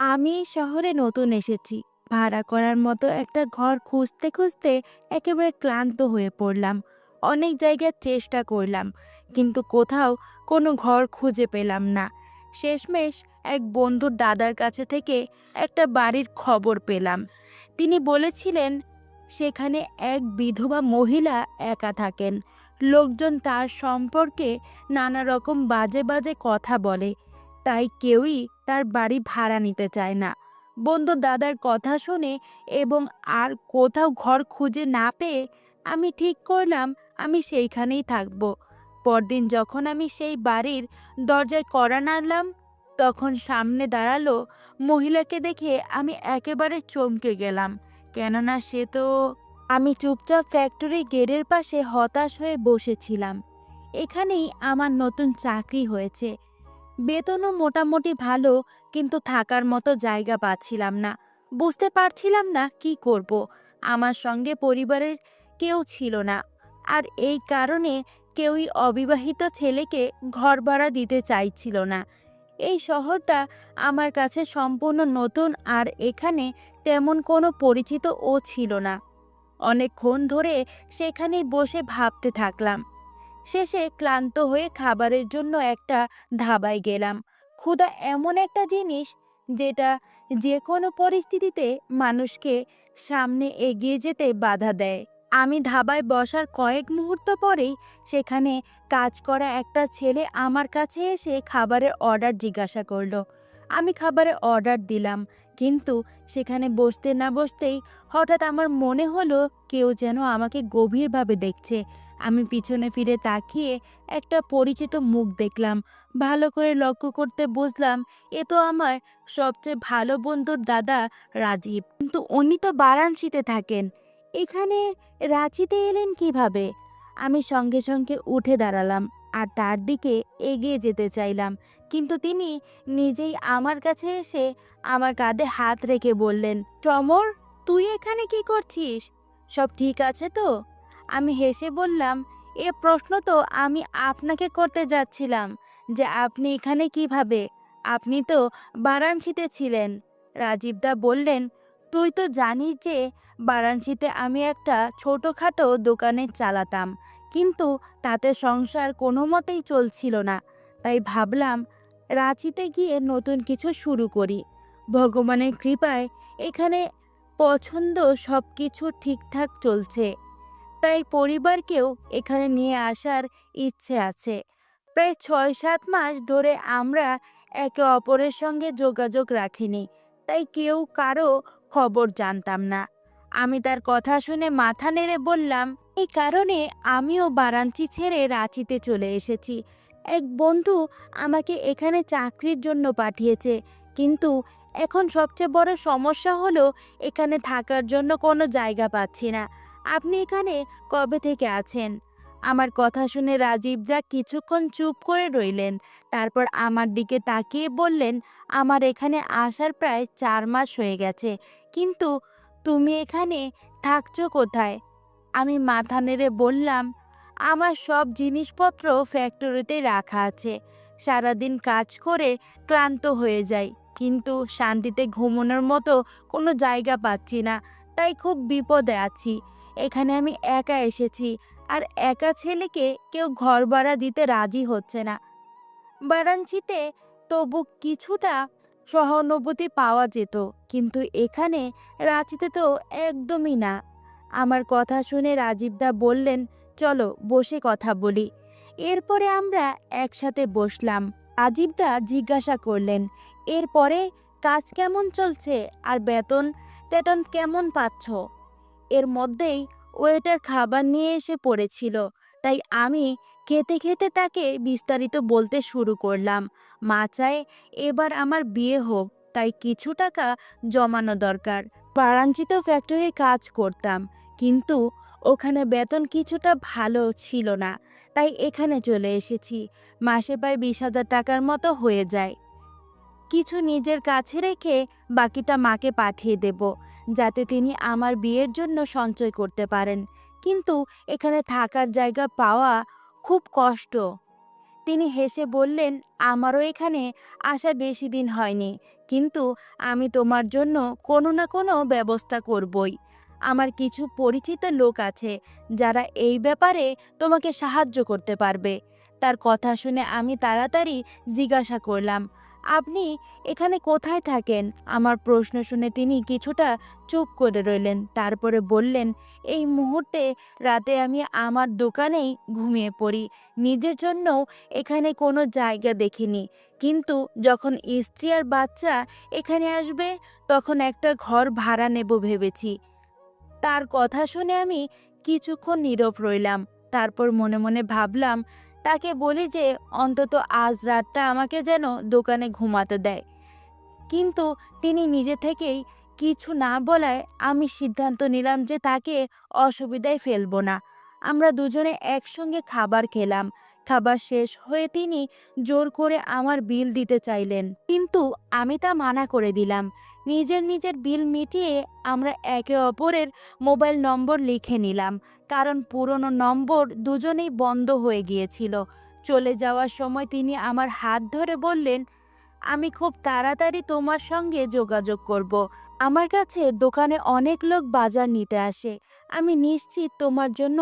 আমি এই শহরে নতুন এসেছি। ভাড়া করার মতো একটা ঘর খুঁজতে খুঁজতে একেবারে ক্লান্ত হয়ে পড়লাম। অনেক জায়গায় চেষ্টা করলাম, কিন্তু কোথাও কোনো ঘর খুঁজে পেলাম না। শেষমেশ এক বন্ধুর দাদার কাছে থেকে একটা বাড়ির খবর পেলাম। তিনি বলেছিলেন সেখানে এক বিধবা মহিলা একা থাকেন। লোকজন তার সম্পর্কে নানা রকম বাজে বাজে কথা বলে, তাই কেউই তার বাড়ি ভাড়া নিতে চায় না। বন্ধু দাদার কথা শুনে এবং আর কোথাও ঘর খুঁজে না পেয়ে আমি ঠিক করলাম আমি সেইখানেই থাকবো। পরদিন যখন আমি সেই বাড়ির দরজায় কড়া নাড়লাম, তখন সামনে দাঁড়ালো মহিলাকে দেখে আমি একেবারে চমকে গেলাম। কেননা সে তো... আমি চুপচাপ ফ্যাক্টরি গেটের পাশে হতাশ হয়ে বসেছিলাম। এখানেই আমার নতুন চাকরি হয়েছে, বেতনও মোটামুটি ভালো, কিন্তু থাকার মতো জায়গা পাচ্ছিলাম না। বুঝতে পারছিলাম না কি করব। আমার সঙ্গে পরিবারের কেউ ছিল না, আর এই কারণে কেউই অবিবাহিত ছেলেকে ঘর ভাড়া দিতে চাইছিল না। এই শহরটা আমার কাছে সম্পূর্ণ নতুন, আর এখানে তেমন কোনো পরিচিতও ছিল না। অনেকক্ষণ ধরে সেখানেই বসে ভাবতে থাকলাম। শেষে ক্লান্ত হয়ে খাবারের জন্য একটা ধাবায় গেলাম। ক্ষুধা এমন একটা জিনিস যেটা যে কোনো পরিস্থিতিতে মানুষকে সামনে এগিয়ে যেতে বাধা দেয়। আমি ধাবায় বসার কয়েক মুহূর্ত পরেই সেখানে কাজ করা একটা ছেলে আমার কাছে এসে খাবারের অর্ডার জিজ্ঞাসা করলো। আমি খাবারের অর্ডার দিলাম, কিন্তু সেখানে বসতে না বসতেই হঠাৎ আমার মনে হলো কেউ যেন আমাকে গভীরভাবে দেখছে। আমি পিছনে ফিরে তাকিয়ে একটা পরিচিত মুখ দেখলাম। ভালো করে লক্ষ্য করতে বুঝলাম এ তো আমার সবচেয়ে ভালো বন্ধুর দাদা রাজীব। কিন্তু উনি তো বারাণসীতে থাকেন, এখানে রাঁচিতে এলেন কিভাবে? আমি সঙ্গে সঙ্গে উঠে দাঁড়ালাম আর তার দিকে এগিয়ে যেতে চাইলাম, কিন্তু তিনি নিজেই আমার কাছে এসে আমার কাঁধে হাত রেখে বললেন, সমর, তুই এখানে কি করছিস? সব ঠিক আছে তো? আমি হেসে বললাম, এ প্রশ্ন তো আমি আপনাকে করতে যাচ্ছিলাম, যে আপনি এখানে কিভাবে? আপনি তো বারাণসীতে ছিলেন। রাজীবদা বললেন, তুই তো জানিস যে বারাণসীতে আমি একটা ছোটোখাটো দোকানে চালাতাম, কিন্তু তাতে সংসার কোনো মতেই চলছিল না। তাই ভাবলাম রাঁচিতে গিয়ে নতুন কিছু শুরু করি। ভগবানের কৃপায় এখানে পছন্দ সব কিছু ঠিকঠাক চলছে, তাই পরিবারকেও এখানে নিয়ে আসার ইচ্ছে আছে। প্রায় 6-7 মাস ধরে আমরা একে অপরের সঙ্গে যোগাযোগ রাখিনি, তাই কেউ কারো খবর জানতাম না। আমি তার কথা শুনে মাথা নেড়ে বললাম, এই কারণে আমিও বারাণসী ছেড়ে রাঁচিতে চলে এসেছি। এক বন্ধু আমাকে এখানে চাকরির জন্য পাঠিয়েছে, কিন্তু এখন সবচেয়ে বড় সমস্যা হলো এখানে থাকার জন্য কোনো জায়গা পাচ্ছি না। আপনি এখানে কবে থেকে আছেন? আমার কথা শুনে রাজীব যা কিছুক্ষণ চুপ করে রইলেন, তারপর আমার দিকে তাকিয়ে বললেন, আমার এখানে আসার প্রায় 4 মাস হয়ে গেছে, কিন্তু তুমি এখানে থাকছো কোথায়? আমি মাথা নেড়ে বললাম, আমার সব জিনিসপত্র ফ্যাক্টরিতে রাখা আছে। সারাদিন কাজ করে ক্লান্ত হয়ে যাই, কিন্তু শান্তিতে ঘুমানোর মতো কোনো জায়গা পাচ্ছি না, তাই খুব বিপদে আছি। এখানে আমি একা এসেছি, আর একা ছেলেকে কেউ ঘর ভাড়া দিতে রাজি হচ্ছে না। বারাণসীতে তবু কিছুটা সহানুভূতি পাওয়া যেত, কিন্তু এখানে রাঁচিতে তো একদমই না। আমার কথা শুনে রাজীবদা বললেন, চলো বসে কথা বলি। এরপরে আমরা একসাথে বসলাম। রাজীবদা জিজ্ঞাসা করলেন, এরপরে কাজ কেমন চলছে আর বেতন টেতন কেমন পাচ্ছ? এর মধ্যেই ওয়েটার খাবার নিয়ে এসে পড়েছিল, তাই আমি খেতে খেতে তাকে বিস্তারিত বলতে শুরু করলাম। মা চায় এবার আমার বিয়ে হোক, তাই কিছু টাকা জমানো দরকার। বারাণসীতেও ফ্যাক্টরির কাজ করতাম, কিন্তু ওখানে বেতন কিছুটা ভালো ছিল না, তাই এখানে চলে এসেছি। মাসে প্রায় 20,000 টাকার মতো হয়ে যায়। কিছু নিজের কাছে রেখে বাকিটা মাকে পাঠিয়ে দেব, যাতে তিনি আমার বিয়ের জন্য সঞ্চয় করতে পারেন। কিন্তু এখানে থাকার জায়গা পাওয়া খুব কষ্ট। তিনি হেসে বললেন, আমারও এখানে আসার বেশি দিন হয়নি, কিন্তু আমি তোমার জন্য কোনো না কোনো ব্যবস্থা করবই। আমার কিছু পরিচিত লোক আছে যারা এই ব্যাপারে তোমাকে সাহায্য করতে পারবে। তার কথা শুনে আমি তাড়াতাড়ি জিজ্ঞাসা করলাম, আপনি এখানে কোথায় থাকেন? আমার প্রশ্ন শুনে তিনি কিছুটা চুপ করে রইলেন, তারপরে বললেন, এই মুহূর্তে রাতে আমি আমার দোকানেই ঘুমিয়ে পড়ি। নিজের জন্যও এখানে কোনো জায়গা দেখিনি, কিন্তু যখন স্ত্রী আর বাচ্চা এখানে আসবে তখন একটা ঘর ভাড়া নেব ভেবেছি। তার কথা শুনে আমি কিছুক্ষণ নীরব রইলাম। তারপর মনে মনে ভাবলাম, তাকে বলি যে অন্তত আজ রাতটা আমাকে যেন দোকানে ঘুমাতে দেয়। কিন্তু তিনি নিজে থেকেই কিছু না বলায় আমি সিদ্ধান্ত নিলাম যে তাকে অসুবিধায় ফেলবো না। আমরা দুজনে একসঙ্গে খাবার খেলাম। খাবার শেষ হয়ে তিনি জোর করে আমার বিল দিতে চাইলেন, কিন্তু আমি তা মানা করে দিলাম। নিজের বিল মিটিয়ে আমরা একে অপরের মোবাইল নম্বর লিখে নিলাম, কারণ পুরনো নম্বর দুজনেই বন্ধ হয়ে গিয়েছিল। চলে যাওয়ার সময় তিনি আমার হাত ধরে বললেন, আমি খুব তাড়াতাড়ি তোমার সঙ্গে যোগাযোগ করব। আমার কাছে দোকানে অনেক লোক বাজার নিতে আসে। আমি নিশ্চিত তোমার জন্য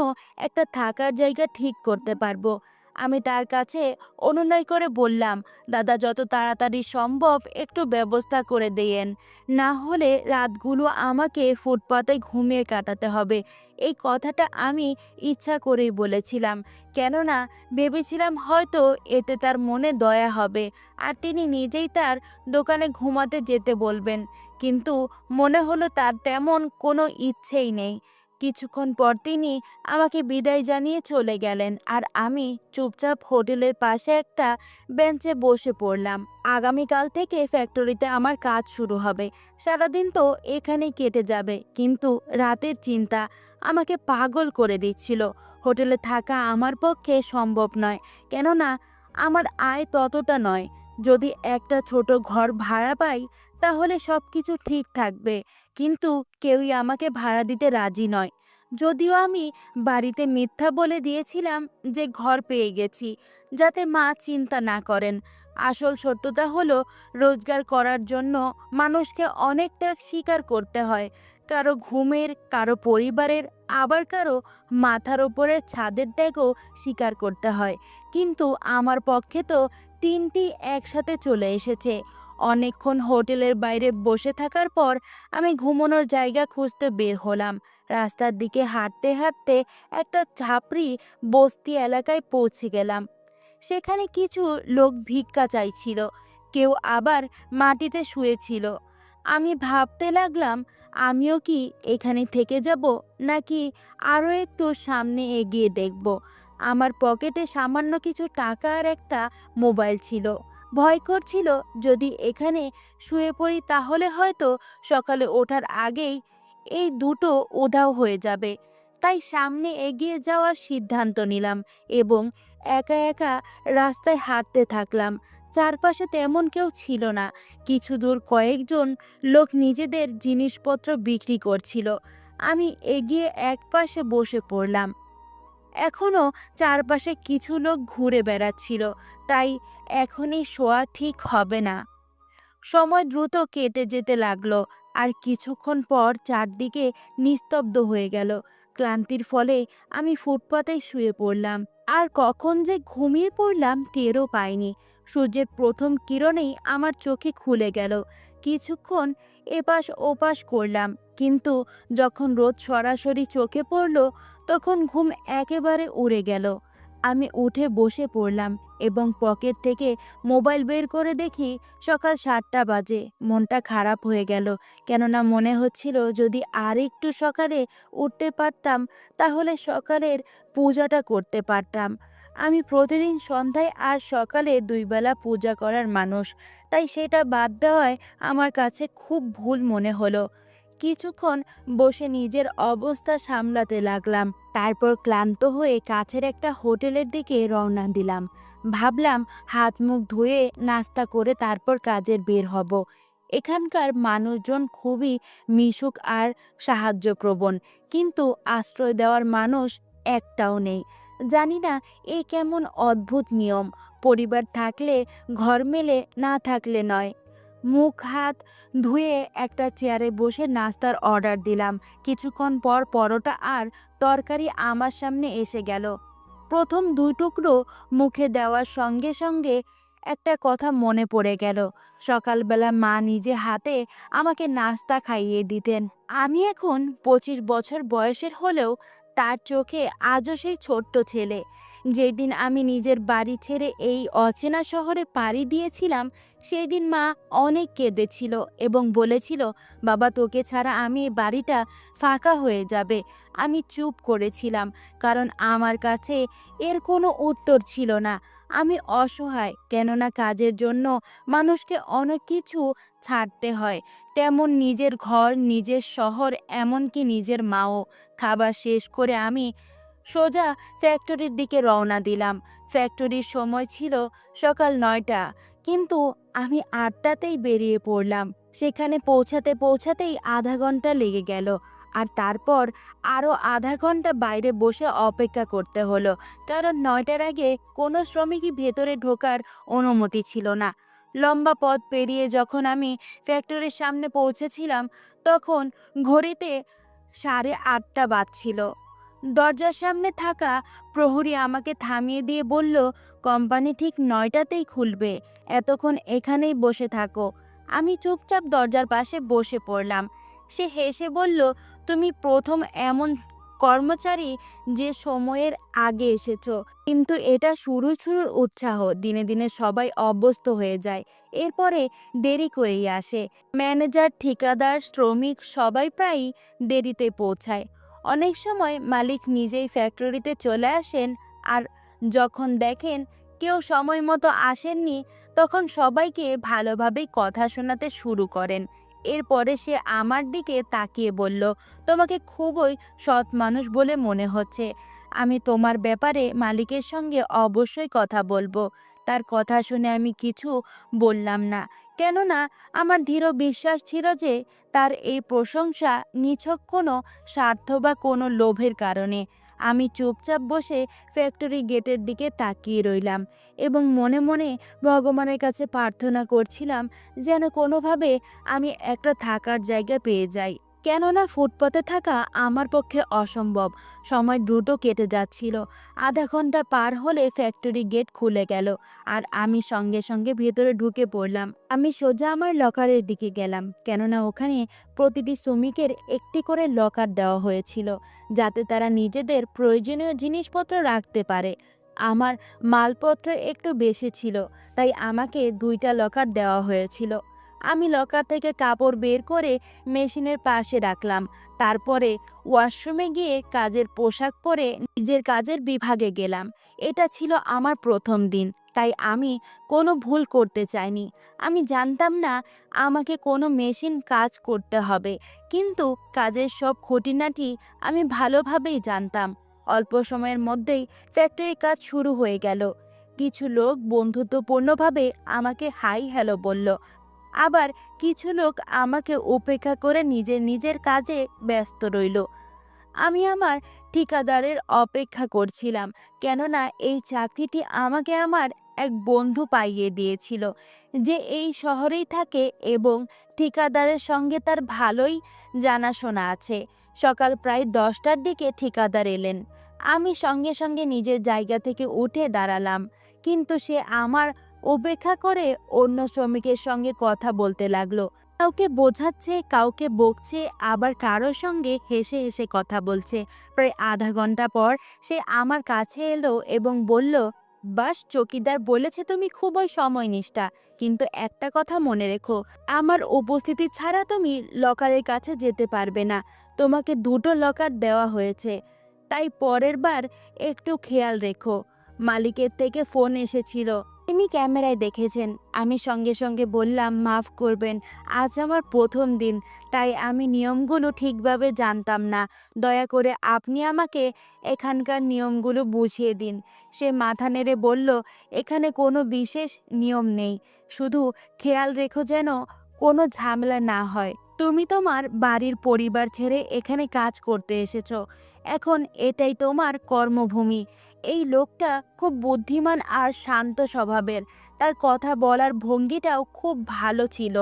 একটা থাকার জায়গা ঠিক করতে পারবো। আমি তার কাছে অনুনয় করে বললাম, দাদা যত তাড়াতাড়ি সম্ভব একটু ব্যবস্থা করে দেন, না হলে রাতগুলো আমাকে ফুটপাতে ঘুমিয়ে কাটাতে হবে। এই কথাটা আমি ইচ্ছা করেই বলেছিলাম, কেননা ভেবেছিলাম হয়তো এতে তার মনে দয়া হবে আর তিনি নিজেই তার দোকানে ঘুমাতে যেতে বলবেন। কিন্তু মনে হলো তার তেমন কোনো ইচ্ছেই নেই। কিছুক্ষণ পর তিনি আমাকে বিদায় জানিয়ে চলে গেলেন আর আমি চুপচাপ হোটেলের পাশে একটা বেঞ্চে বসে পড়লাম। আগামীকাল থেকে ফ্যাক্টরিতে আমার কাজ শুরু হবে। সারাদিন তো এখানেই কেটে যাবে, কিন্তু রাতের চিন্তা আমাকে পাগল করে দিচ্ছিল। হোটেলে থাকা আমার পক্ষে সম্ভব নয়, কেননা আমার আয় ততটা নয়। যদি একটা ছোট ঘর ভাড়া পাই তাহলে সব কিছু ঠিক থাকবে, কিন্তু কেউই আমাকে ভাড়া দিতে রাজি নয়। যদিও আমি বাড়িতে মিথ্যা বলে দিয়েছিলাম যে ঘর পেয়ে গেছি, যাতে মা চিন্তা না করেন। আসল সত্যতা হলো, রোজগার করার জন্য মানুষকে অনেক ত্যাগ স্বীকার করতে হয়। কারো ঘুমের, কারো পরিবারের, আবার কারো মাথার ওপরের ছাদের ত্যাগও স্বীকার করতে হয়। কিন্তু আমার পক্ষে তো তিনটি একসাথে চলে এসেছে। অনেকক্ষণ হোটেলের বাইরে বসে থাকার পর আমি ঘুমানোর জায়গা খুঁজতে বের হলাম। রাস্তার দিকে হাঁটতে হাঁটতে একটা ঝাপড়ি বস্তি এলাকায় পৌঁছে গেলাম। সেখানে কিছু লোক ভিক্ষা চাইছিল, কেউ আবার মাটিতে শুয়েছিল। আমি ভাবতে লাগলাম, আমিও কি এখানে থেকে যাব, নাকি আরও একটু সামনে এগিয়ে দেখব। আমার পকেটে সামান্য কিছু টাকা আর একটা মোবাইল ছিল। ভয় করছিল, যদি এখানে শুয়ে পড়ি তাহলে হয়তো সকালে ওঠার আগেই এই দুটো উধাও হয়ে যাবে। তাই সামনে এগিয়ে যাওয়ার সিদ্ধান্ত নিলাম এবং একা একা রাস্তায় হাঁটতে থাকলাম। চারপাশে তেমন কেউ ছিল না। কিছু দূর কয়েকজন লোক নিজেদের জিনিসপত্র বিক্রি করছিল। আমি এগিয়ে একপাশে বসে পড়লাম। এখনো চারপাশে কিছু লোক ঘুরে বেড়াচ্ছিল, তাই এখনই শোয়া ঠিক হবে না। সময় দ্রুত কেটে যেতে লাগলো, আর কিছুক্ষণ পর চারদিকে নিস্তব্ধ হয়ে গেল। ক্লান্তির ফলে আমি ফুটপাতেই শুয়ে পড়লাম, আর কখন যে ঘুমিয়ে পড়লাম টেরও পাইনি। সূর্যের প্রথম কিরণেই আমার চোখে খুলে গেল। কিছুক্ষণ এপাশ ওপাশ করলাম, কিন্তু যখন রোদ সরাসরি চোখে পড়ল তখন ঘুম একেবারে উড়ে গেল। আমি উঠে বসে পড়লাম এবং পকেট থেকে মোবাইল বের করে দেখি সকাল 7টা বাজে। মনটা খারাপ হয়ে গেল, কেননা মনে হচ্ছিল যদি আর একটু সকালে উঠতে পারতাম তাহলে সকালের পূজাটা করতে পারতাম। আমি প্রতিদিন সন্ধ্যায় আর সকালে দুই বেলা পূজা করার মানুষ, তাই সেটা বাদ দেওয়ায় আমার কাছে খুব ভুল মনে হলো। কিছুক্ষণ বসে নিজের অবস্থা সামলাতে লাগলাম, তারপর ক্লান্ত হয়ে কাছের একটা হোটেলের দিকে রওনা দিলাম। ভাবলাম হাত মুখ ধুয়ে নাস্তা করে তারপর কাজে বের হব। এখানকার মানুষজন খুবই মিশুক আর সাহায্যপ্রবণ, কিন্তু আশ্রয় দেওয়ার মানুষ একটাও নেই। জানি না এ কেমন অদ্ভুত নিয়ম। পরিবার থাকলে ঘর মেলে, না থাকলে নয়। মুখ হাত ধুয়ে একটা চেয়ারে বসে নাস্তার অর্ডার দিলাম। কিছুক্ষণ পর পরোটা আর তরকারি আমার সামনে এসে গেল। প্রথম দুই টুকরো মুখে দেওয়ার সঙ্গে সঙ্গে একটা কথা মনে পড়ে গেল। সকালবেলা মা নিজে হাতে আমাকে নাস্তা খাইয়ে দিতেন। আমি এখন 25 বছর বয়সের হলেও তার চোখে আজও সেই ছোট্ট ছেলে। যেদিন আমি নিজের বাড়ি ছেড়ে এই অচেনা শহরে পাড়ি দিয়েছিলাম, সেই দিন মা অনেক কেঁদেছিল এবং বলেছিল, বাবা তোকে ছাড়া আমি এই বাড়িটা ফাঁকা হয়ে যাবে। আমি চুপ করেছিলাম, কারণ আমার কাছে এর কোনো উত্তর ছিল না। আমি অসহায়, কেননা কাজের জন্য মানুষকে অনেক কিছু ছাড়তে হয়, তেমন নিজের ঘর, নিজের শহর, এমনকি নিজের মাও। খাবার শেষ করে আমি সোজা ফ্যাক্টরির দিকে রওনা দিলাম। ফ্যাক্টরির সময় ছিল সকাল 9টা, কিন্তু আমি 8টাতেই বেরিয়ে পড়লাম। সেখানে পৌঁছাতে পৌঁছাতেই আধা ঘন্টা লেগে গেল, আর তারপর আরও আধা ঘন্টা বাইরে বসে অপেক্ষা করতে হলো, কারণ 9টার আগে কোনো শ্রমিকই ভেতরে ঢোকার অনুমতি ছিল না। লম্বা পথ পেরিয়ে যখন আমি ফ্যাক্টরির সামনে পৌঁছেছিলাম, তখন ঘড়িতে 8:30 বাজছিল। দরজার সামনে থাকা প্রহরী আমাকে থামিয়ে দিয়ে বলল, কোম্পানি ঠিক 9টাতেই খুলবে, এতক্ষণ এখানেই বসে থাকো। আমি চুপচাপ দরজার পাশে বসে পড়লাম। সে হেসে বলল, তুমি প্রথম এমন কর্মচারী যে সময়ের আগে এসেছো, কিন্তু এটা শুরুর উৎসাহ। দিনে দিনে সবাই অভ্যস্ত হয়ে যায়, এরপরে দেরি করেই আসে। ম্যানেজার, ঠিকাদার, শ্রমিক সবাই প্রায়ই দেরিতে পৌঁছায়। অনেক সময় মালিক নিজেই ফ্যাক্টরিতে চলে আসেন, আর যখন দেখেন কেউ সময় মতো আসেননি, তখন সবাইকে ভালোভাবেই কথা শোনাতে শুরু করেন। এরপরে সে আমার দিকে তাকিয়ে বলল, তোমাকে খুবই সৎ মানুষ বলে মনে হচ্ছে। আমি তোমার ব্যাপারে মালিকের সঙ্গে অবশ্যই কথা বলবো। তার কথা শুনে আমি কিছু বললাম না, কেননা আমার দৃঢ় বিশ্বাস ছিল যে তার এই প্রশংসা নিছক কোনো স্বার্থ বা কোনো লোভের কারণে। আমি চুপচাপ বসে ফ্যাক্টরি গেটের দিকে তাকিয়ে রইলাম এবং মনে মনে ভগবানের কাছে প্রার্থনা করছিলাম যেন কোনোভাবে আমি একটা থাকার জায়গা পেয়ে যাই, কেননা ফুটপাতে থাকা আমার পক্ষে অসম্ভব। সময় দ্রুত কেটে যাচ্ছিল। আধা ঘন্টা পার হলে ফ্যাক্টরি গেট খুলে গেল, আর আমি সঙ্গে সঙ্গে ভেতরে ঢুকে পড়লাম। আমি সোজা আমার লকারের দিকে গেলাম, কেননা ওখানে প্রতিটি শ্রমিকের একটি করে লকার দেওয়া হয়েছিল, যাতে তারা নিজেদের প্রয়োজনীয় জিনিসপত্র রাখতে পারে। আমার মালপত্র একটু বেশি ছিল, তাই আমাকে 2টা লকার দেওয়া হয়েছিল। আমি লকার থেকে কাপড় বের করে মেশিনের পাশে রাখলাম। তারপরে ওয়াশরুমে গিয়ে কাজের পোশাক পরে নিজের কাজের বিভাগে গেলাম। এটা ছিল আমার প্রথম দিন, তাই আমি কোনো ভুল করতে চাইনি। আমি জানতাম না আমাকে কোনো মেশিন কাজ করতে হবে, কিন্তু কাজের সব খুঁটিনাটি আমি ভালোভাবেই জানতাম। অল্প সময়ের মধ্যেই ফ্যাক্টরির কাজ শুরু হয়ে গেল। কিছু লোক বন্ধুত্বপূর্ণভাবে আমাকে হাই হ্যালো বলল, আবার কিছু লোক আমাকে উপেক্ষা করে নিজের নিজের কাজে ব্যস্ত রইল। আমি আমার ঠিকাদারের অপেক্ষা করছিলাম, কেননা এই চাকরিটি আমাকে আমার এক বন্ধু পাইয়ে দিয়েছিল, যে এই শহরেই থাকে এবং ঠিকাদারের সঙ্গে তার ভালোই জানাশোনা আছে। সকাল প্রায় 10টার দিকে ঠিকাদার এলেন। আমি সঙ্গে সঙ্গে নিজের জায়গা থেকে উঠে দাঁড়ালাম, কিন্তু সে আমার উপেক্ষা করে অন্য শ্রমিকের সঙ্গে কথা বলতে লাগলো। কাউকে বোঝাচ্ছে, কাউকে বকছে, আবার কারোর সঙ্গে হেসে হেসে কথা বলছে। প্রায় আধা ঘন্টা পর সে আমার কাছে এলো এবং বলল, বাস, চকিদার বলেছে তুমি খুবই সময়নিষ্ঠা, কিন্তু একটা কথা মনে রেখো, আমার উপস্থিতি ছাড়া তুমি লকারের কাছে যেতে পারবে না। তোমাকে 2টো লকার দেওয়া হয়েছে, তাই পরের বার একটু খেয়াল রেখো। মালিকের থেকে ফোন এসেছিল, তিনি ক্যামেরায় দেখেছেন। আমি সঙ্গে সঙ্গে বললাম, মাফ করবেন, আজ আমার প্রথম দিন, তাই আমি নিয়মগুলো ঠিকভাবে জানতাম না। দয়া করে আপনি আমাকে এখানকার নিয়মগুলো বুঝিয়ে দিন। সে মাথা নেড়ে বলল, এখানে কোনো বিশেষ নিয়ম নেই, শুধু খেয়াল রেখো যেন কোনো ঝামেলা না হয়। তুমি তোমার বাড়ির পরিবার ছেড়ে এখানে কাজ করতে এসেছো, এখন এটাই তোমার কর্মভূমি। এই লোকটা খুব বুদ্ধিমান আর শান্ত স্বভাবের। তার কথা বলার ভঙ্গিটাও খুব ভালো ছিল।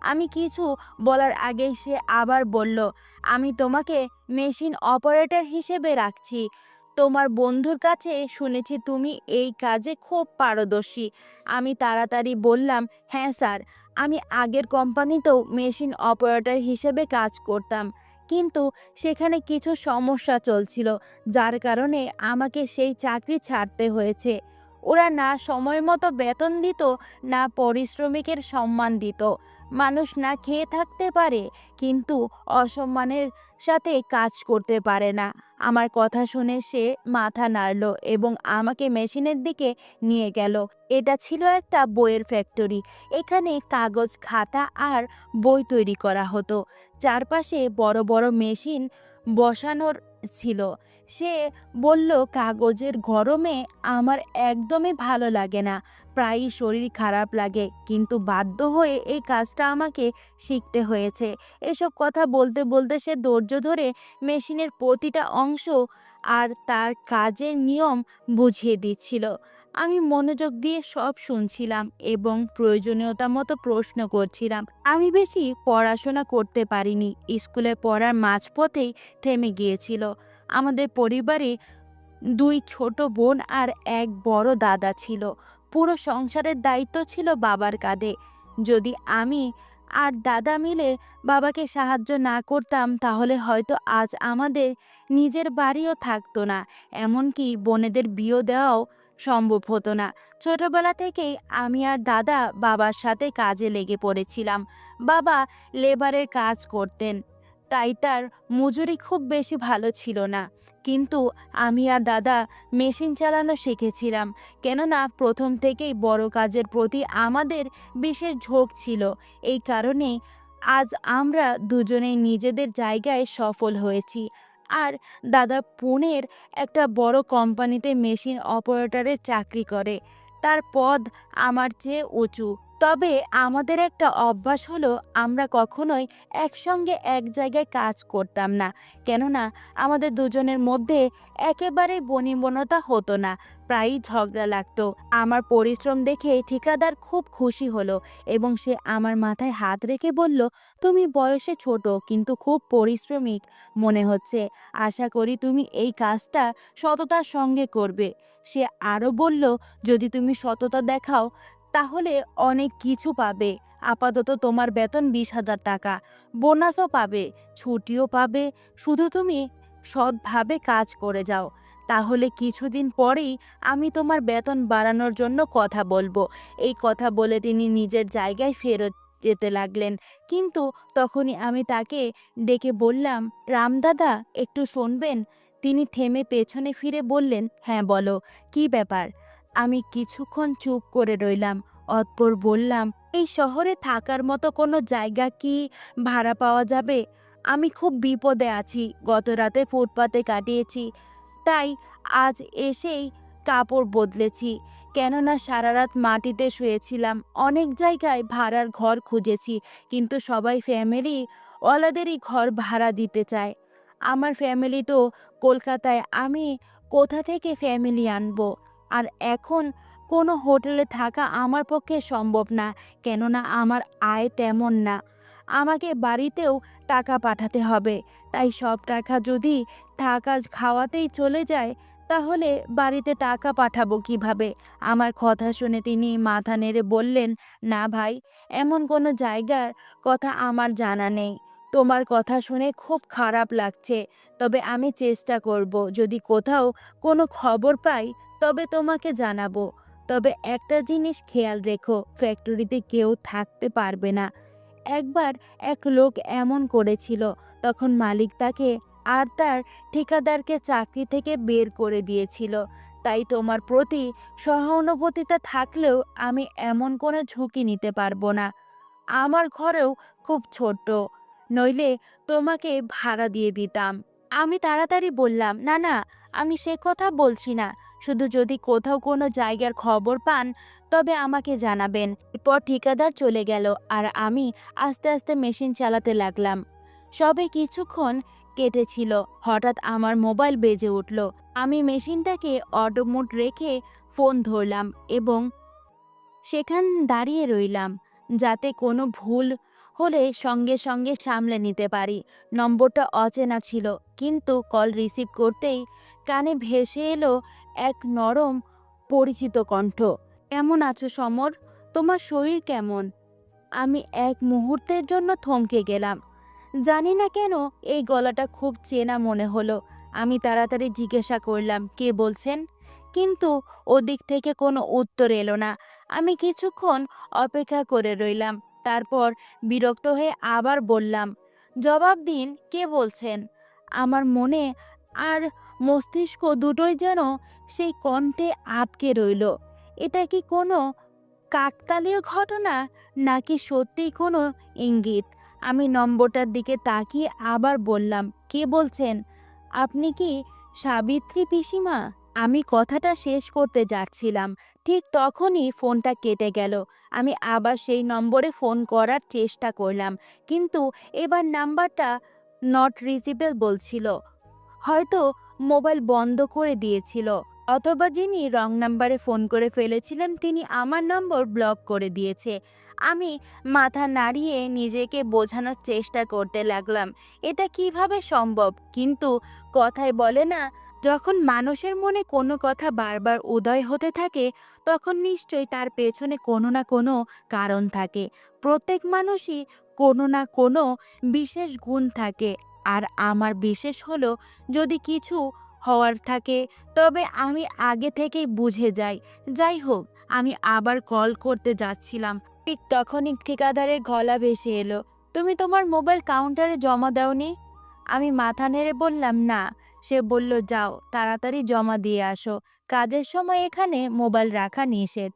আমি কিছু বলার আগেই সে আবার বলল, আমি তোমাকে মেশিন অপারেটর হিসেবে রাখছি। তোমার বন্ধুর কাছে শুনেছি তুমি এই কাজে খুব পারদর্শী। আমি তাড়াতাড়ি বললাম, হ্যাঁ স্যার, আমি আগের কোম্পানিতেও মেশিন অপারেটর হিসেবে কাজ করতাম, কিন্তু সেখানে কিছু সমস্যা চলছিল, যার কারণে আমাকে সেই চাকরি ছাড়তে হয়েছে। ওরা না সময় মতো বেতন দিত, না পরিশ্রমিকের সম্মান দিত। মানুষ না খেয়ে থাকতে পারে, কিন্তু অসম্মানের সাথে কাজ করতে পারে না। আমার কথা শুনে সে মাথা নাড়ল এবং আমাকে মেশিনের দিকে নিয়ে গেল। এটা ছিল একটা বইয়ের ফ্যাক্টরি। এখানে কাগজ, খাতা আর বই তৈরি করা হতো। চারপাশে বড় বড় মেশিন বসানোর ছিল। সে বলল, কাগজের গরমে আমার একদমই ভালো লাগে না, প্রায়ই শরীর খারাপ লাগে, কিন্তু বাধ্য হয়ে এই কাজটা আমাকে শিখতে হয়েছে। এসব কথা বলতে বলতে সে ধৈর্য ধরে মেশিনের প্রতিটা অংশ আর তার কাজের নিয়ম বুঝিয়ে দিচ্ছিল। আমি মনোযোগ দিয়ে সব শুনছিলাম এবং প্রয়োজনীয়তা মতো প্রশ্ন করছিলাম। আমি বেশি পড়াশোনা করতে পারিনি। স্কুলে পড়ার মাঝপথেই থেমে গিয়েছিল। আমাদের পরিবারে দুই ছোট বোন আর এক বড় দাদা ছিল। পুরো সংসারের দায়িত্ব ছিল বাবার কাঁধে। যদি আমি আর দাদা মিলে বাবাকে সাহায্য না করতাম, তাহলে হয়তো আজ আমাদের নিজের বাড়িও থাকতো না, এমনকি বোনেদের বিয়ে দেওয়াও সম্ভব হতো না। ছোটবেলা থেকেই আমি আর দাদা বাবার সাথে কাজে লেগে পড়েছিলাম। বাবা লেবারের কাজ করতেন, তাই তার মজুরি খুব বেশি ভালো ছিল না, কিন্তু আমি আর দাদা মেশিন চালানো শিখেছিলাম, কেননা প্রথম থেকেই বড় কাজের প্রতি আমাদের বিশেষ ঝোঁক ছিল। এই কারণেই আজ আমরা দুজনেই নিজেদের জায়গায় সফল হয়েছি। আর দাদা পুনের একটা বড় কোম্পানিতে মেশিন অপারেটরের চাকরি করে। তার পদ আমার চেয়ে উঁচু। তবে আমাদের একটা অভ্যাস হলো, আমরা কখনোই একসঙ্গে এক জায়গায় কাজ করতাম না, কেননা আমাদের দুজনের মধ্যে একেবারেই বনিবনতা হতো না, প্রায়ই ঝগড়া লাগতো। আমার পরিশ্রম দেখে ঠিকাদার খুব খুশি হলো এবং সে আমার মাথায় হাত রেখে বলল, তুমি বয়সে ছোট কিন্তু খুব পরিশ্রমিক মনে হচ্ছে। আশা করি তুমি এই কাজটা সততার সঙ্গে করবে। সে আরও বলল, যদি তুমি সততা দেখাও তাহলে অনেক কিছু পাবে। আপাতত তোমার বেতন 20,000 টাকা, বোনাসও পাবে, ছুটিও পাবে। শুধু তুমি সৎভাবে কাজ করে যাও, তাহলে কিছুদিন পরেই আমি তোমার বেতন বাড়ানোর জন্য কথা বলবো। এই কথা বলে তিনি নিজের জায়গায় ফেরত যেতে লাগলেন, কিন্তু তখনই আমি তাকে ডেকে বললাম, রামদাদা একটু শুনবেন? তিনি থেমে পেছনে ফিরে বললেন, হ্যাঁ বলো, কি ব্যাপার? আমি কিছুক্ষণ চুপ করে রইলাম। অতঃপর বললাম, এই শহরে থাকার মতো কোনো জায়গা কি ভাড়া পাওয়া যাবে? আমি খুব বিপদে আছি, গত রাতে ফুটপাতে কাটিয়েছি, তাই আজ এসেই কাপড় বদলেছি, কেননা সারা রাত মাটিতে শুয়েছিলাম। অনেক জায়গায় ভাড়ার ঘর খুঁজেছি, কিন্তু সবাই ফ্যামিলি ওয়ালাদেরই ঘর ভাড়া দিতে চায়। আমার ফ্যামিলি তো কলকাতায়, আমি কোথা থেকে ফ্যামিলি আনবো? আর এখন কোনো হোটেলে থাকা আমার পক্ষে সম্ভব না, কেননা আমার আয় তেমন না। আমাকে বাড়িতেও টাকা পাঠাতে হবে, তাই সব টাকা যদি থাকা খাওয়াতেই চলে যায়, তাহলে বাড়িতে টাকা পাঠাবো কিভাবে? আমার কথা শুনে তিনি মাথা নেড়ে বললেন, না ভাই, এমন কোনো জায়গার কথা আমার জানা নেই। তোমার কথা শুনে খুব খারাপ লাগছে, তবে আমি চেষ্টা করব। যদি কোথাও কোনো খবর পাই তবে তোমাকে জানাবো। তবে একটা জিনিস খেয়াল রেখো, ফ্যাক্টরিতে কেউ থাকতে পারবে না। একবার এক লোক এমন করেছিল, তখন মালিক তাকে আর তার ঠিকাদারকে চাকরি থেকে বের করে দিয়েছিল। তাই তোমার প্রতি সহানুভূতিটা থাকলেও আমি এমন কোনো ঝুঁকি নিতে পারবো না। আমার ঘরেও খুব ছোট, নইলে তোমাকে ভাড়া দিয়ে দিতাম। আমি তাড়াতাড়ি বললাম, না না, আমি সে কথা বলছি না, শুধু যদি কোথাও কোনো জায়গার খবর পান তবে আমাকে জানাবেন। এরপর ঠিকাদার চলে গেল আর আমি আস্তে আস্তে মেশিন চালাতে লাগলাম। সবে কিছুক্ষণ কেটেছিল। হঠাৎ আমার মোবাইল বেজে উঠল। আমি মেশিনটাকে অটো মোড রেখে ফোন ধরলাম এবং সেখান দাঁড়িয়ে রইলাম, যাতে কোনো ভুল হলে সঙ্গে সঙ্গে সামলে নিতে পারি। নম্বরটা অচেনা ছিল, কিন্তু কল রিসিভ করতেই কানে ভেসে এলো এক নরম পরিচিত কণ্ঠ। কেমন আছো সমর? তোমার শরীর কেমন? আমি এক মুহূর্তের জন্য থমকে গেলাম। জানি না কেন এই গলাটা খুব চেনা মনে হলো। আমি তাড়াতাড়ি জিজ্ঞাসা করলাম, কে বলছেন? কিন্তু ওদিক থেকে কোনো উত্তর এলো না। আমি কিছুক্ষণ অপেক্ষা করে রইলাম। তারপর বিরক্ত হয়ে আবার বললাম, জবাব দিন, কে বলছেন? আমার মনে আর মস্তিষ্ক দুটোই যেন সেই কণ্ঠে আটকে রইল। এটা কি কোনো কাকতালীয় ঘটনা, নাকি সত্যিই কোনো ইঙ্গিত? আমি নম্বরটার দিকে তাকিয়ে আবার বললাম, কে বলছেন? আপনি কি সাবিত্রী পিসিমা? আমি কথাটা শেষ করতে যাচ্ছিলাম, ঠিক তখনই ফোনটা কেটে গেল। আমি আবার সেই নম্বরে ফোন করার চেষ্টা করলাম, কিন্তু এবার নাম্বারটা নট রিচেবল বলছিল। হয়তো মোবাইল বন্ধ করে দিয়েছিল, অথবা যিনি রং নাম্বারে ফোন করে ফেলেছিলেন তিনি আমার নম্বর ব্লক করে দিয়েছে। আমি মাথা নাড়িয়ে নিজেকে বোঝানোর চেষ্টা করতে লাগলাম এটা কিভাবে সম্ভব, কিন্তু কথায় বলে না, যখন মানুষের মনে কোনো কথা বারবার উদয় হতে থাকে তখন নিশ্চয়ই তার পেছনে কোনো না কোনো কারণ থাকে। প্রত্যেক মানুষই কোনো না কোনো বিশেষ গুণ থাকে, আর আমার বিশেষ হলো, যদি কিছু হওয়ার থাকে তবে আমি আগে থেকেই বুঝে যাই। যাই হোক, আমি আবার কল করতে যাচ্ছিলাম, ঠিক তখনই ঠিকাদারের গলা ভেসে এলো, তুমি তোমার মোবাইল কাউন্টারে জমা দাওনি? আমি মাথা নেড়ে বললাম, না। সে বলল, যাও তাড়াতাড়ি জমা দিয়ে আসো, কাজের সময় এখানে মোবাইল রাখা নিষেধ।